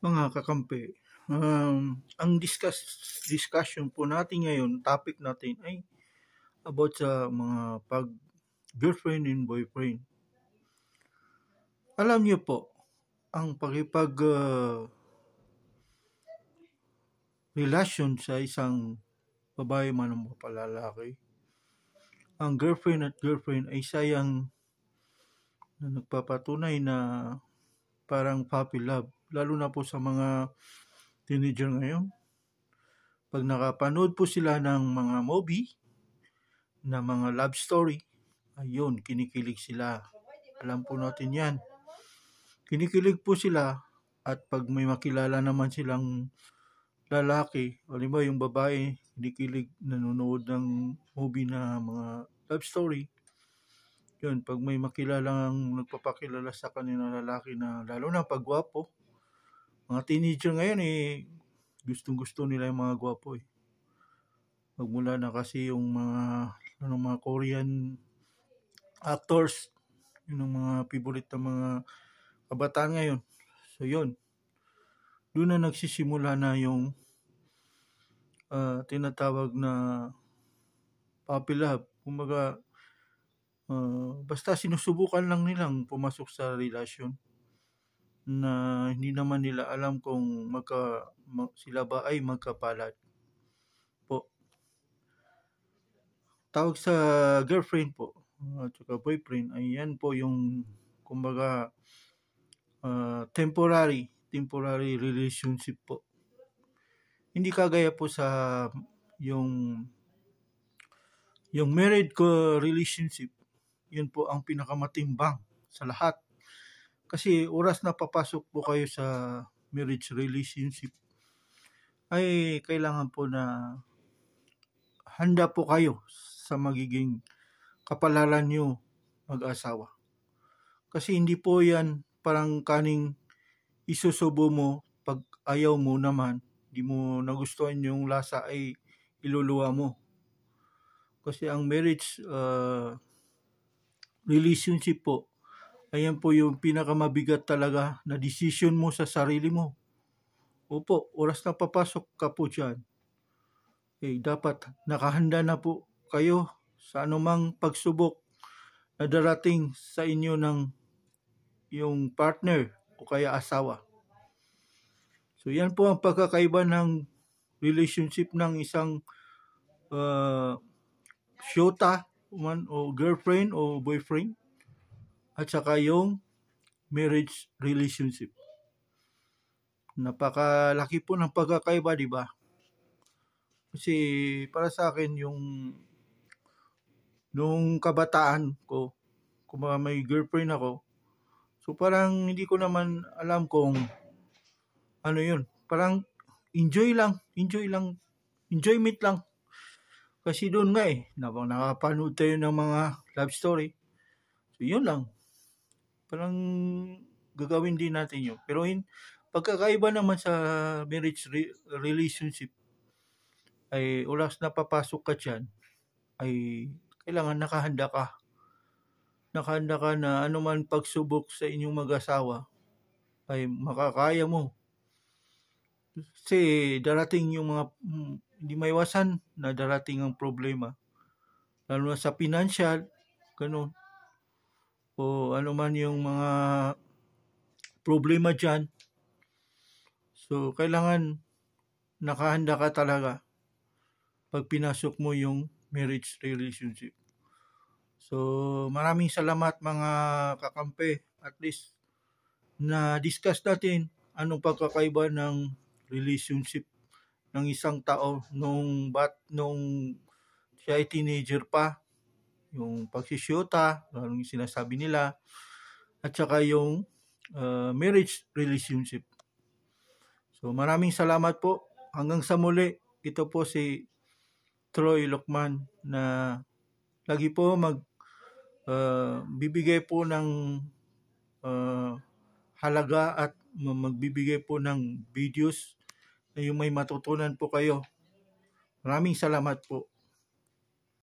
Mga kakampi, ang discussion po natin ngayon, topic natin ay about sa mga pag-girlfriend and boyfriend. Alam niyo po, ang relasyon sa isang babae man o palalaki, ang girlfriend at girlfriend ay sayang na nagpapatunay na parang puppy love, lalo na po sa mga teenager ngayon. Pag nakapanood po sila ng mga movie na mga love story, ayun, kinikilig sila. Alam po natin yan. Kinikilig po sila, at pag may makilala naman silang lalaki, o di ba yung babae, kinikilig, nanonood ng movie na mga love story, yun, pag may makilalang nagpapakilala sa kanila lalaki na, lalo na pag gwapo, mga teenager ngayon gustong-gusto nila yung mga gwapo Magmula na kasi yung mga Korean actors, yun ang mga favorite ng mga kabataan ngayon. So yun, doon na nagsisimula na yung tinatawag na puppy love. Kumbaga, basta sinusubukan lang nilang pumasok sa relasyon na hindi naman nila alam kung sila ba ay magkapalad po. Tawag sa girlfriend po at saka boyfriend, ay yan po yung kumbaga temporary relationship po. Hindi kagaya po sa yung married relationship. Yun po ang pinakamatimbang sa lahat. Kasi oras na papasok po kayo sa marriage relationship, ay kailangan po na handa po kayo sa magiging kapalaran nyo mag-asawa. Kasi hindi po yan parang kaning isusubo mo, pag ayaw mo naman, di mo nagustuhan yung lasa, ay iluluwa mo. Kasi ang marriage relationship po, ayan po yung pinakamabigat talaga na decision mo sa sarili mo. Opo, oras na papasok ka po dyan, dapat nakahanda na po kayo sa anumang pagsubok na darating sa inyo ng yung partner o kaya asawa. So yan po ang pagkakaiba ng relationship ng isang shota man o girlfriend o boyfriend, at saka yung marriage relationship. Napakalaki po ng pagkakaiba, di ba? Kasi para sa akin, nung kabataan ko, kung may girlfriend ako, so parang hindi ko naman alam kung ano yun. Parang enjoyment lang. Kasi doon nga nakapanood tayo ng mga love story. So yun lang. Parang gagawin din natin yun. Pero pagkakaiba naman sa marriage relationship, ay oras na papasok ka dyan, ay kailangan nakahanda ka. Nakahanda ka na anuman pagsubok sa inyong mag-asawa, ay makakaya mo. Kasi darating yung mga hindi maiwasan na darating ang problema. Lalo na sa financial, ganun. O ano man yung mga problema dyan. So, kailangan nakahanda ka talaga pag pinasok mo yung marriage relationship. So, maraming salamat mga kakampi. At least, na-discuss natin anong pagkakaiba ng relationship ng isang tao nung siya ay teenager pa, yung pagsisyota, yung sinasabi nila, at saka yung marriage relationship. So maraming salamat po. Hanggang sa muli, ito po si Troy Lucman na lagi po bibigay po ng halaga at magbibigay po ng videos na yung may matutunan po kayo. Maraming salamat po.